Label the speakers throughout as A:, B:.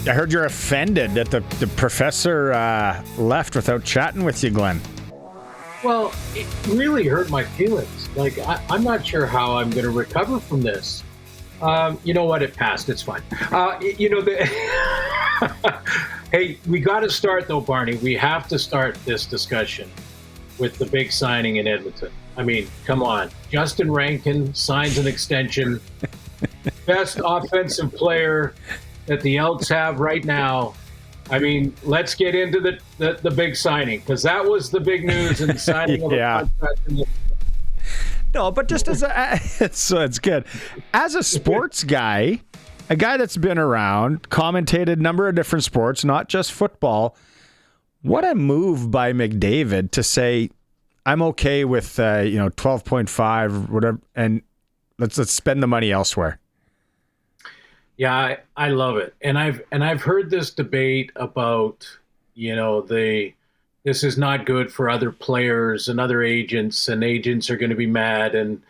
A: I heard you're offended that the professor left without chatting with you, Glenn.
B: Well, it really hurt my feelings. Like, I'm not sure how I'm going to recover from this. You know what? It passed. It's fine. Hey, we got to start, though, Barney. We have to start this discussion with the big signing in Edmonton. I mean, come on. Justin Rankin signs an extension. Best offensive player that the Elks have right now. I mean, let's get into the big signing, because that was the big news in the signing of the contract.
A: No, but just as it's good. As a sports guy, a guy that's been around, commentated a number of different sports, not just football, what a move by McDavid to say, I'm okay with 12.5 whatever, and let's spend the money elsewhere.
B: Yeah, I love it, and I've heard this debate about this is not good for other players and other agents, and agents are going to be mad, and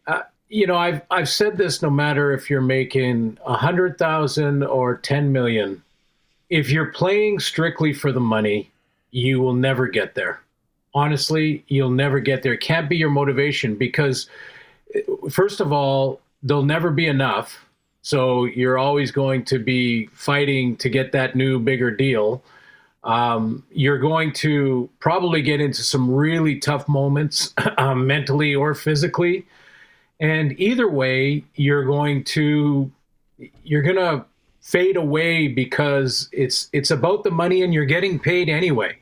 B: I've said this, no matter if you're making 100,000 or 10 million, if you're playing strictly for the money, you will never get there. Honestly, you'll never get there. It can't be your motivation, because first of all, there'll never be enough. So you're always going to be fighting to get that new, bigger deal. You're going to probably get into some really tough moments, mentally or physically. And either way, you're going to fade away, because it's about the money, and you're getting paid anyway.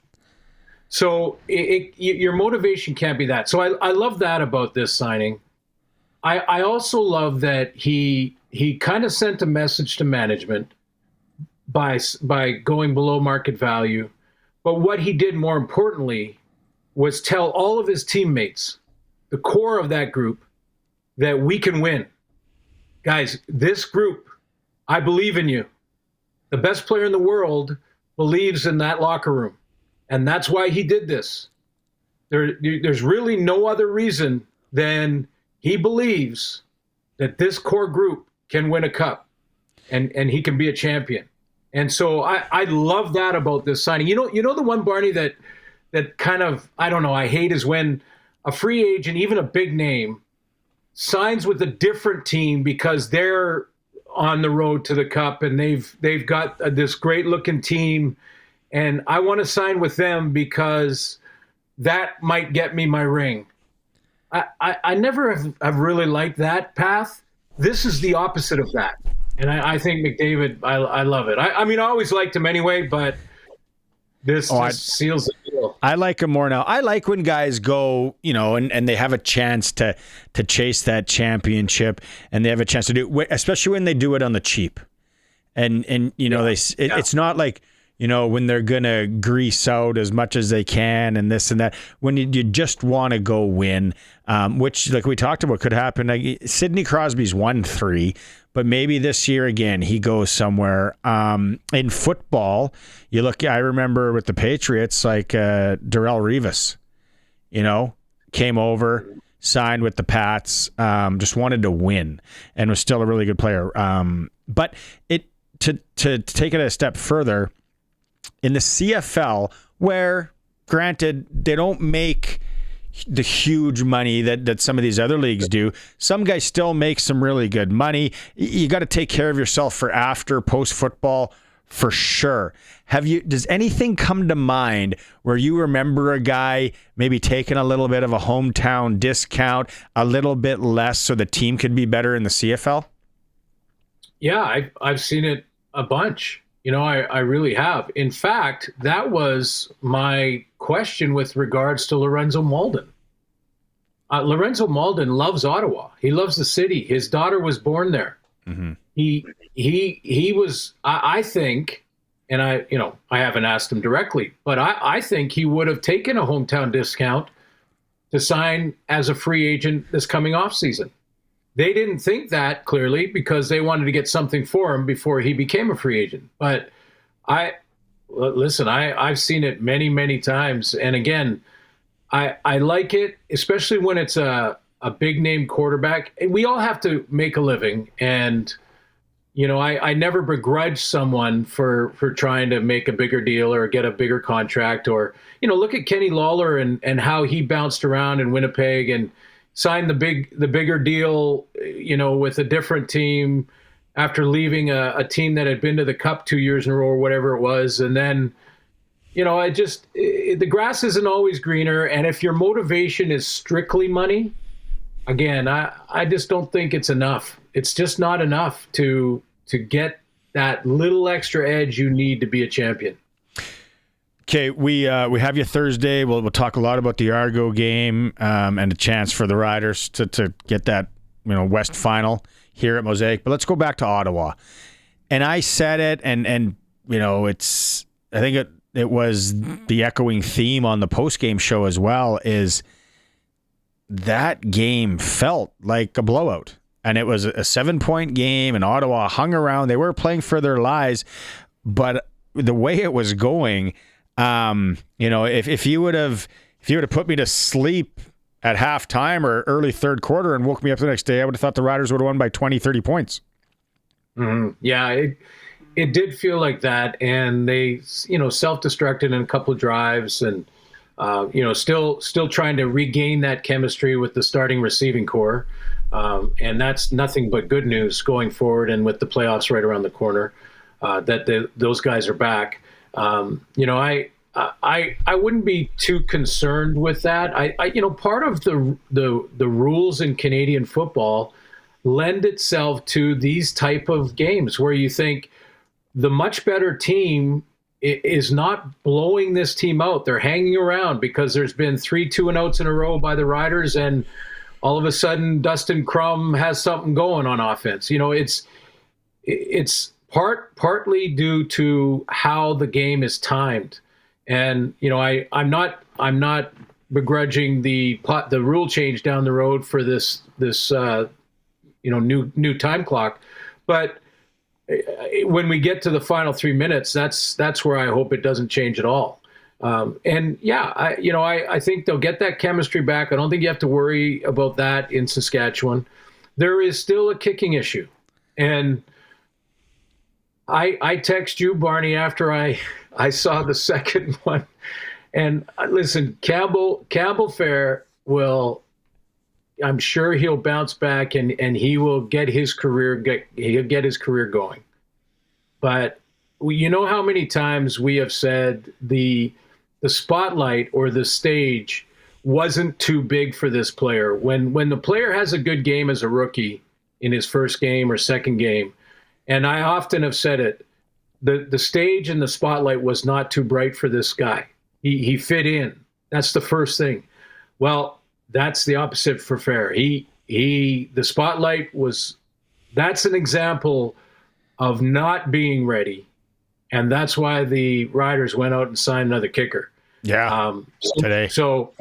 B: So your motivation can't be that. So I love that about this signing. I also love that he kind of sent a message to management by going below market value. But what he did more importantly was tell all of his teammates, the core of that group, that we can win. Guys, this group, I believe in you. The best player in the world believes in that locker room. And that's why he did this. There's really no other reason than he believes that this core group can win a cup, and he can be a champion. And so I love that about this signing. You know the one, Barney, that kind of, I don't know, I hate, is when a free agent, even a big name, signs with a different team because they're on the road to the cup and they've got this great looking team, and I want to sign with them because that might get me my ring. I never have really liked that path. This is the opposite of that. And I think McDavid, I love it. I mean, I always liked him anyway, but this seals the deal.
A: I like him more now. I like when guys go, and they have a chance to chase that championship, and they have a chance to do it, especially when they do it on the cheap. And it's not like, when they're going to grease out as much as they can and this and that, when you just want to go win, which, like we talked about, could happen. Like, Sidney Crosby's won 3, but maybe this year again, he goes somewhere. In football, I remember with the Patriots, like Darrelle Revis, came over, signed with the Pats, just wanted to win and was still a really good player. But to take it a step further, in the CFL, where, granted, they don't make the huge money that some of these other leagues do, some guys still make some really good money. You got to take care of yourself for after, post-football, for sure. Does anything come to mind where you remember a guy maybe taking a little bit of a hometown discount, a little bit less, so the team could be better in the CFL?
B: Yeah, I've seen it a bunch. I really have. In fact, that was my question with regards to Lorenzo Malden. Lorenzo Malden loves Ottawa. He loves the city. His daughter was born there. Mm-hmm. He was, I think, and I haven't asked him directly, but I think he would have taken a hometown discount to sign as a free agent this coming off season. They didn't think that, clearly, because they wanted to get something for him before he became a free agent. But I've seen it many, many times. And again, I like it, especially when it's a big name quarterback. We all have to make a living. And I never begrudge someone for trying to make a bigger deal or get a bigger contract, or, look at Kenny Lawler and how he bounced around in Winnipeg and signed the bigger deal, with a different team after leaving a team that had been to the Cup 2 years in a row or whatever it was. And then, the grass isn't always greener. And if your motivation is strictly money, again, I just don't think it's enough. It's just not enough to get that little extra edge you need to be a champion.
A: Okay, we have you Thursday. We'll talk a lot about the Argo game and a chance for the Riders to get that West final here at Mosaic. But let's go back to Ottawa. And I said it, and it's, I think it was the echoing theme on the post-game show as well, is that game felt like a blowout. And it was a 7-point game, and Ottawa hung around. They were playing for their lives, but the way it was going, if you would have put me to sleep at halftime or early third quarter and woke me up the next day, I would have thought the Riders would have won by 20, 30 points.
B: Mm-hmm. Yeah, it did feel like that, and they, self-destructed in a couple of drives, and still trying to regain that chemistry with the starting receiving core, and that's nothing but good news going forward. And with the playoffs right around the corner, that those guys are back. I wouldn't be too concerned with that. Part of the rules in Canadian football lend itself to these type of games where you think the much better team is not blowing this team out. They're hanging around because there's been 3 2-and-outs in a row by the Riders, and all of a sudden Dustin Crum has something going on offense. It's partly due to how the game is timed. And, I'm not begrudging the rule change down the road for this new time clock, but when we get to the final 3 minutes, that's where I hope it doesn't change at all. I think they'll get that chemistry back. I don't think you have to worry about that in Saskatchewan. There is still a kicking issue, and I text you, Barney, after I saw the second one, and listen, Campbell Fair will. I'm sure he'll bounce back and he will get his career going. But how many times we have said the spotlight or the stage wasn't too big for this player. When the player has a good game as a rookie in his first game or second game, and I often have said it, the stage and the spotlight was not too bright for this guy. He fit in. That's the first thing. Well, that's the opposite for Fair. The spotlight that's an example of not being ready. And that's why the Riders went out and signed another kicker.
A: Yeah. Today.
B: So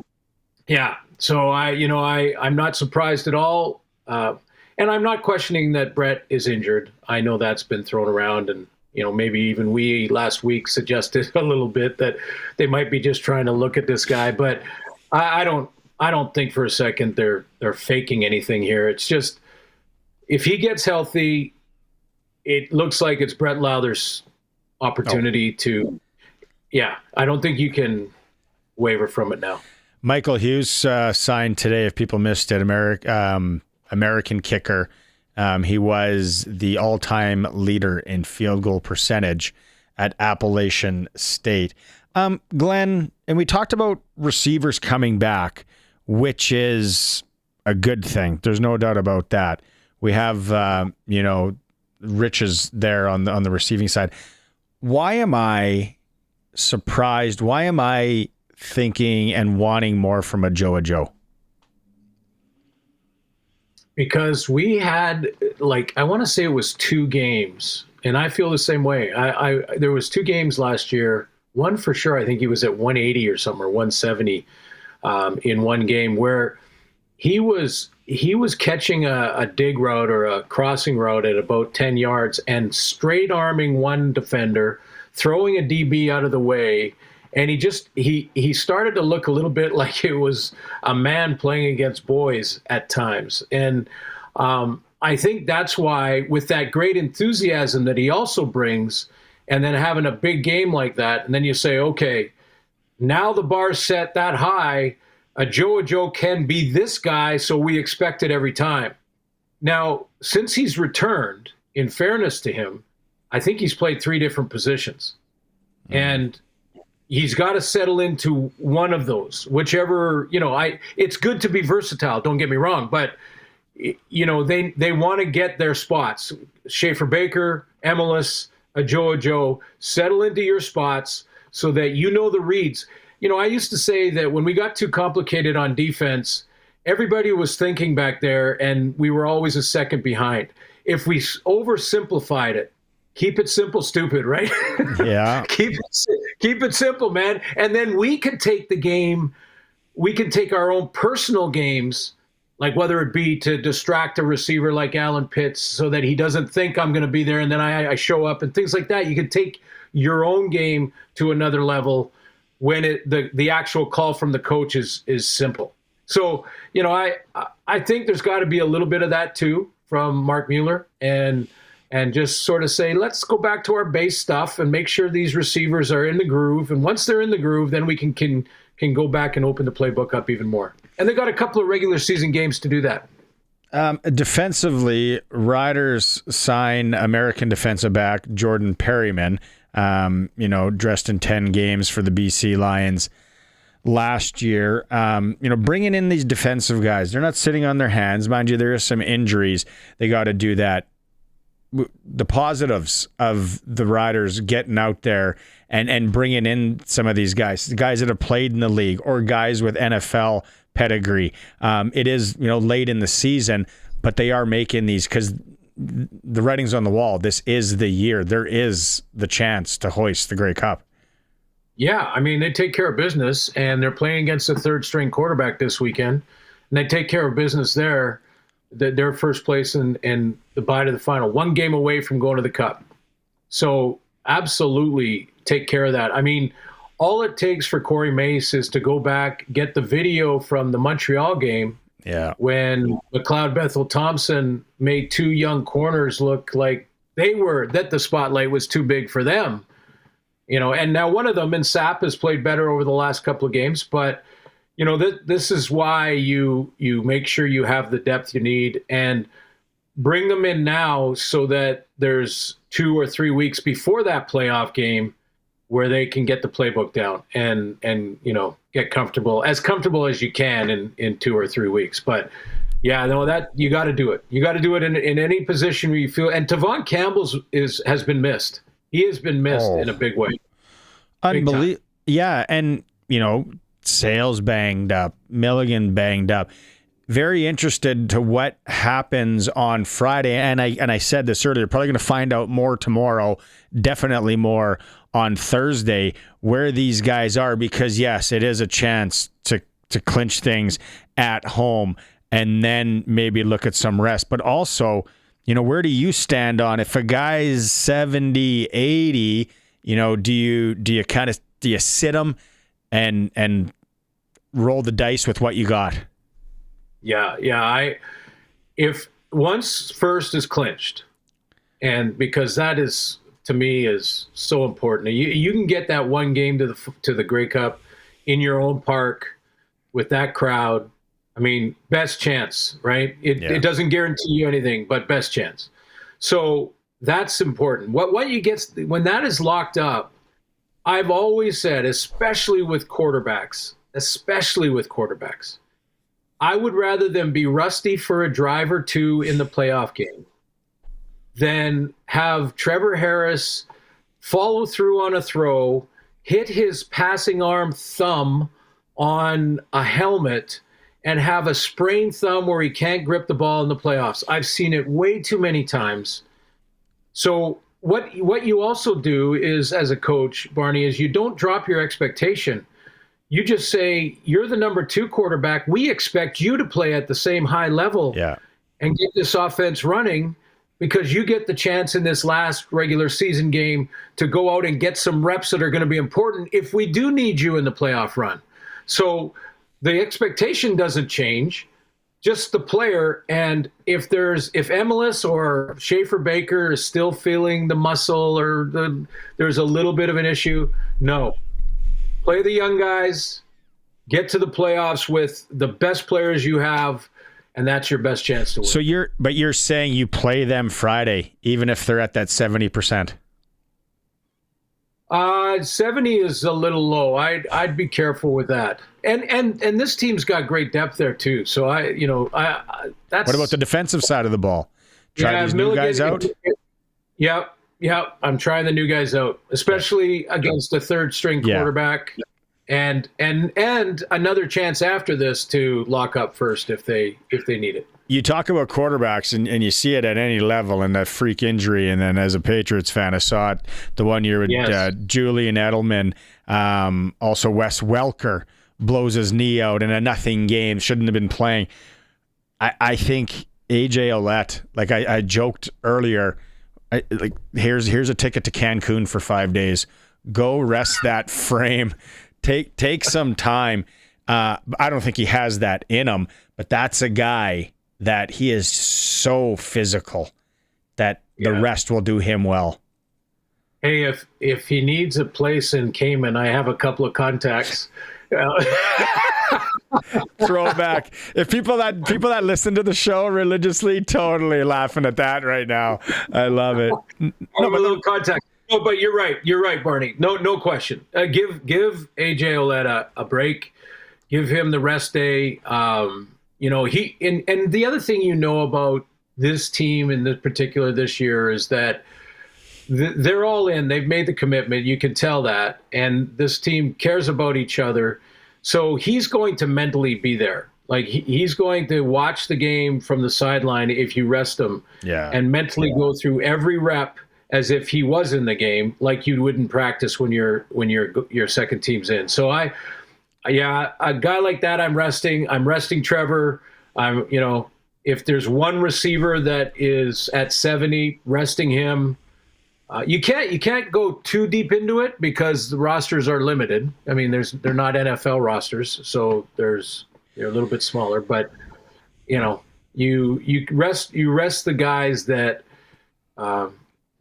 B: I'm not surprised at all. And I'm not questioning that Brett is injured. I know that's been thrown around, and, maybe even we last week suggested a little bit that they might be just trying to look at this guy, but I don't think for a second they're faking anything here. It's just, if he gets healthy, it looks like it's Brett Lowther's opportunity to. Yeah, I don't think you can waver from it now.
A: Michael Hughes signed today. If people missed it, American kicker. He was the all-time leader in field goal percentage at Appalachian State. Glenn, and we talked about receivers coming back, which is a good thing. There's no doubt about that. We have, riches there on the receiving side. Why am I surprised? Why am I thinking and wanting more from a Joe? Because
B: we had, I want to say it was 2 games, and I feel the same way. There was 2 games last year. One for sure, I think he was at 180 or something, or 170 in one game, where he was catching a dig route or a crossing route at about 10 yards and straight arming one defender, throwing a DB out of the way. And he started to look a little bit like it was a man playing against boys at times. And I think that's why, with that great enthusiasm that he also brings, and then having a big game like that, and then you say, okay, now the bar's set that high, a Joe can be this guy, so we expect it every time. Now, since he's returned, in fairness to him, I think he's played 3 different positions. And he's got to settle into one of those, whichever, it's good to be versatile, don't get me wrong, but they want to get their spots. Schaefer Baker, Emelis, a Joe, settle into your spots so that the reads. I used to say that when we got too complicated on defense, everybody was thinking back there and we were always a second behind. If we oversimplified it, keep it simple, stupid, right?
A: Yeah.
B: keep it simple, man. And then we could take the game, we can take our own personal games, like whether it be to distract a receiver like Alan Pitts so that he doesn't think I'm going to be there and then I show up and things like that. You can take your own game to another level when the actual call from the coach is simple. So, I think there's got to be a little bit of that too from Mark Mueller and just sort of say, let's go back to our base stuff and make sure these receivers are in the groove. And once they're in the groove, then we can go back and open the playbook up even more. And they got a couple of regular season games to do that.
A: Defensively, Riders sign American defensive back Jordan Perryman, dressed in 10 games for the BC Lions last year. Bringing in these defensive guys, they're not sitting on their hands. Mind you, there are some injuries. They got to do that. The positives of the Riders getting out there and bringing in some of these guys, the guys that have played in the league or guys with NFL pedigree. It is, late in the season, but they are making these because the writing's on the wall. This is the year. There is the chance to hoist the Grey Cup.
B: Yeah, they take care of business, and they're playing against a third-string quarterback this weekend, and they take care of business there. Their first place and the bye to the final, 1 game away from going to the Cup. So absolutely take care of that. All it takes for Corey Mace is to go back, get the video from the Montreal game when McLeod Bethel Thompson made 2 young corners look like that the spotlight was too big for them. And now one of them in Sapp has played better over the last couple of games, but this is why you make sure you have the depth you need and bring them in now so that there's 2 or 3 weeks before that playoff game where they can get the playbook down and get comfortable as you can in 2 or 3 weeks. But yeah, no, that you got to do it. You got to do it in any position where you feel. And Tavon Campbell's has been missed. He has been missed in a big way.
A: Unbelievable. Yeah, and Sales banged up, Milligan banged up. Very interested to what happens on Friday. And I said this earlier, probably going to find out more tomorrow, definitely more on Thursday, where these guys are, because yes, it is a chance to clinch things at home and then maybe look at some rest. But also, where do you stand on if a guy's 70, 80, do you sit him and roll the dice with what you got? Yeah. If once first is clinched, and because that is, to me, is so important. You can get that 1 game to the Grey Cup in your own park with that crowd. Best chance, right? It doesn't guarantee you anything, but best chance. So that's important. What you get when that is locked up, I've always said, especially with quarterbacks, I would rather them be rusty for a drive or 2 in the playoff game than have Trevor Harris follow through on a throw, hit his passing arm thumb on a helmet, and have a sprained thumb where he can't grip the ball in the playoffs. I've seen it way too many times. So what you also do is, as a coach, Barney, is you don't drop your expectation. You just say, you're the number 2 quarterback. We expect you to play at the same high level and get this offense running, because you get the chance in this last regular season game to go out and get some reps that are going to be important if we do need you in the playoff run. So the expectation doesn't change,
B: just the player. And if Emelis or Schaefer Baker is still feeling the muscle or there's a little bit of an issue, no. Play the young guys, get to the playoffs with the best players you have, and that's your best chance to win.
A: So you're saying you play them Friday, even if they're at that 70%?
B: 70 is a little low. I'd be careful with that. And this team's got great depth there too. So that's.
A: What about the defensive side of the ball? Try these new guys out?
B: Yep. I'm trying the new guys out, especially against a third string quarterback. And another chance after this to lock up first if they need it.
A: You talk about quarterbacks, and you see it at any level, and that freak injury. And then as a Patriots fan, I saw it the one year with Julian Edelman. Also, Wes Welker blows his knee out in a nothing game, shouldn't have been playing. I think AJ Ouellette, like I joked earlier, here's a ticket to Cancun for 5 days. Go rest that frame. Take some time. I don't think he has that in him, but that's a guy that he is so physical that the rest will do him well.
B: Hey, if he needs a place in Cayman, I have a couple of contacts.
A: Throwback. If people that listen to the show religiously, totally laughing at that right now. I love it.
B: No, but little contact. No, but you're right, Barney. No question. Give AJ Ouellette a break. Give him the rest day. He and the other thing about this team in particular this year is that they're all in. They've made the commitment. You can tell that, and this team cares about each other. So he's going to mentally be there. Like he's going to watch the game from the sideline if you rest him, and mentally go through every rep as if he was in the game, like you would in practice when your second team's in. So a guy like that, I'm resting Trevor. If there's one receiver that is at 70, resting him. You can't go too deep into it because the rosters are limited. I mean, they're not NFL rosters, so they're a little bit smaller. But you rest the guys that.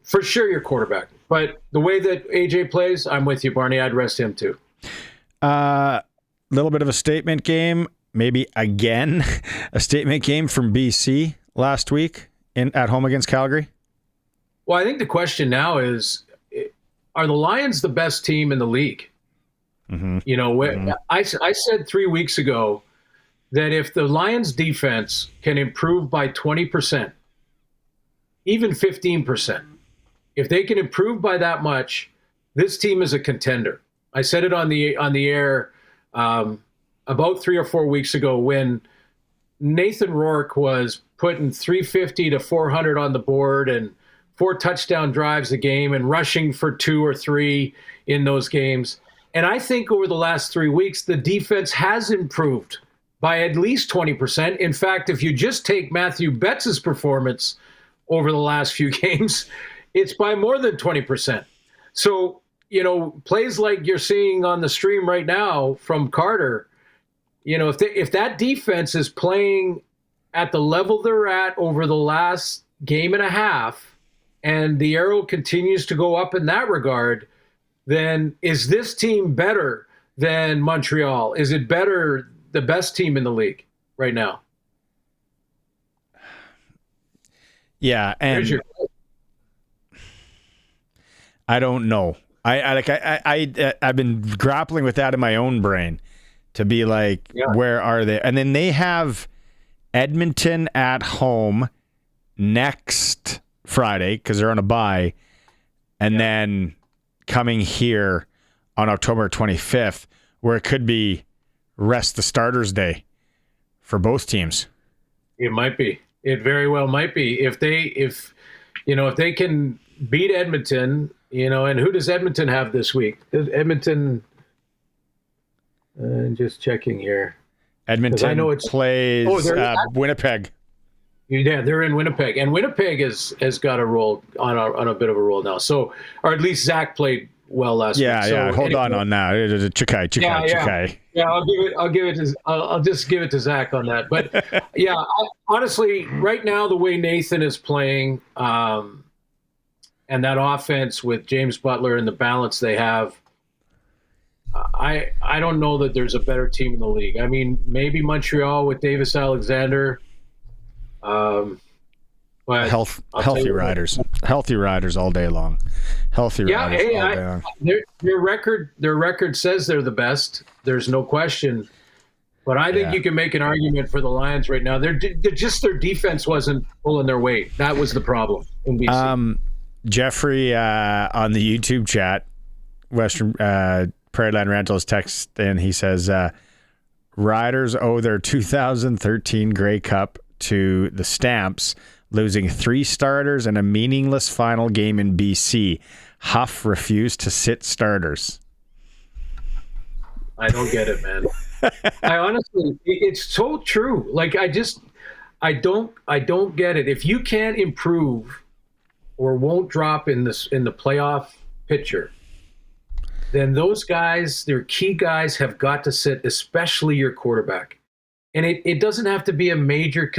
B: For sure, your quarterback. But the way that AJ plays, I'm with you, Barney. I'd rest him too.
A: Little bit of a statement game, maybe again, a statement game from BC last week at home against Calgary.
B: Well, I think the question now is, are the Lions the best team in the league? Mm-hmm. I said 3 weeks ago that if the Lions defense can improve by 20%, even 15%, if they can improve by that much, this team is a contender. I said it on the air about 3 or 4 weeks ago when Nathan Rourke was putting 350 to 400 on the board and 4 touchdown drives a game and rushing for 2 or 3 in those games. And I think over the last 3 weeks, the defense has improved by at least 20%. In fact, if you just take Matthew Betts' performance over the last few games, it's by more than 20%. So, plays like you're seeing on the stream right now from Carter, if that defense is playing at the level they're at over the last game and a half, and the arrow continues to go up in that regard, then is this team better than Montreal? Is it better, the best team in the league right now?
A: Yeah, and I don't know. I've been grappling with that in my own brain to be like, where are they? And then they have Edmonton at home next Friday because they're on a bye, and then coming here on October 25th, where it could be rest the starters day for both teams.
B: It might be. It very well might be if they can beat Edmonton. And who does Edmonton have this week? Edmonton, just checking here.
A: Edmonton plays Winnipeg.
B: Yeah, they're in Winnipeg, and Winnipeg has got a roll on a bit of a roll now. So, or at least Zach played well last week.
A: Yeah. Hold
B: anyway,
A: on that. Chikai.
B: Yeah, I'll just give it to Zach on that. But yeah, honestly, right now the way Nathan is playing, and that offense with James Butler and the balance they have, I don't know that there's a better team in the league. I mean, maybe Montreal with Davis Alexander. But
A: healthy riders all day long. Healthy riders all day long.
B: Their record says they're the best. There's no question. But I think you can make an argument for the Lions right now. They're just their defense wasn't pulling their weight. That was the problem in BC.
A: Jeffrey on the YouTube chat, Western Prairie Land Rentals text, and he says Riders owe their 2013 Grey Cup to the Stamps, losing 3 starters and a meaningless final game in BC. Huff refused to sit starters.
B: I don't get it, man. I honestly, it's so true. Like, I don't get it. If you can't improve or won't drop in the playoff picture, then those guys, their key guys, have got to sit, especially your quarterback. And it doesn't have to be a major,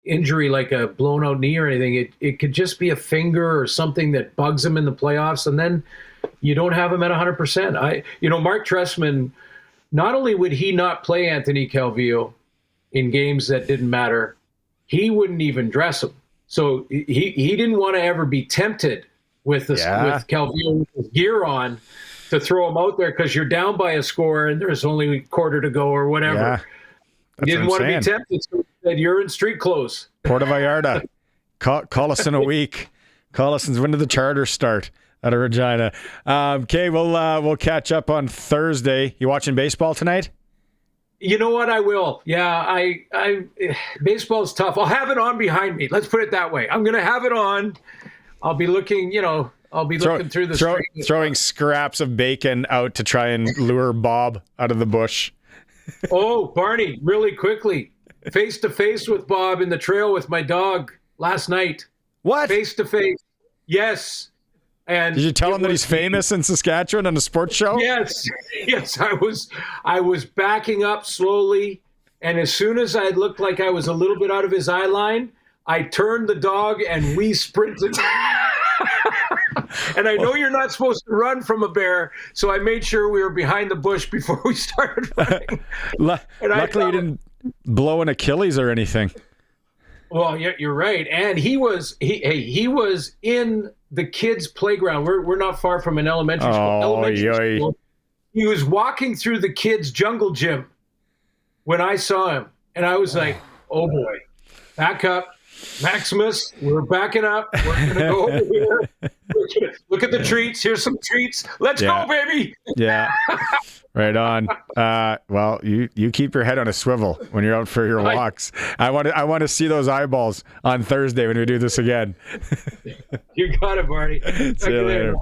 B: injury like a blown out knee or anything. It could just be a finger or something that bugs him in the playoffs, and then you don't have him at 100%. Mark Trestman, not only would he not play Anthony Calvillo in games that didn't matter, he wouldn't even dress him. So he didn't want to ever be tempted with Calvillo with his gear on to throw him out there because you're down by a score and there's only a quarter to go or whatever.
A: Yeah,
B: he didn't want to be tempted, so he said, "You're in street clothes."
A: Puerto Vallarta. Call us in a week. Call us and when did the Chargers start out of Regina? Okay, we'll catch up on Thursday. You watching baseball tonight?
B: You know what? I will. Yeah, baseball's tough. I'll have it on behind me. Let's put it that way. I'm going to have it on. I'll be looking, looking through the screen.
A: Throwing scraps of bacon out to try and lure Bob out of the bush.
B: Oh, Barney, really quickly. Face to face with Bob in the trail with my dog last night.
A: What?
B: Face to face. Yes. And
A: did you tell him that he's famous in Saskatchewan on a sports show?
B: Yes. I was backing up slowly, and as soon as I looked like I was a little bit out of his eye line, I turned the dog and we sprinted. And I know you're not supposed to run from a bear, so I made sure we were behind the bush before we started running.
A: Luckily, you didn't blow an Achilles or anything.
B: Well, yeah, you're right. And he was in the kids' playground. We're not far from an elementary school. He was walking through the kids' jungle gym when I saw him, and I was like, "Oh boy, back up." Maximus, we're backing up. We're going to go over here. Look at the treats. Here's some treats. Let's go, baby.
A: Yeah. Right on. Well, you keep your head on a swivel when you're out for your walks. I want to see those eyeballs on Thursday when we do this again.
B: You got it, Marty.
A: See you later.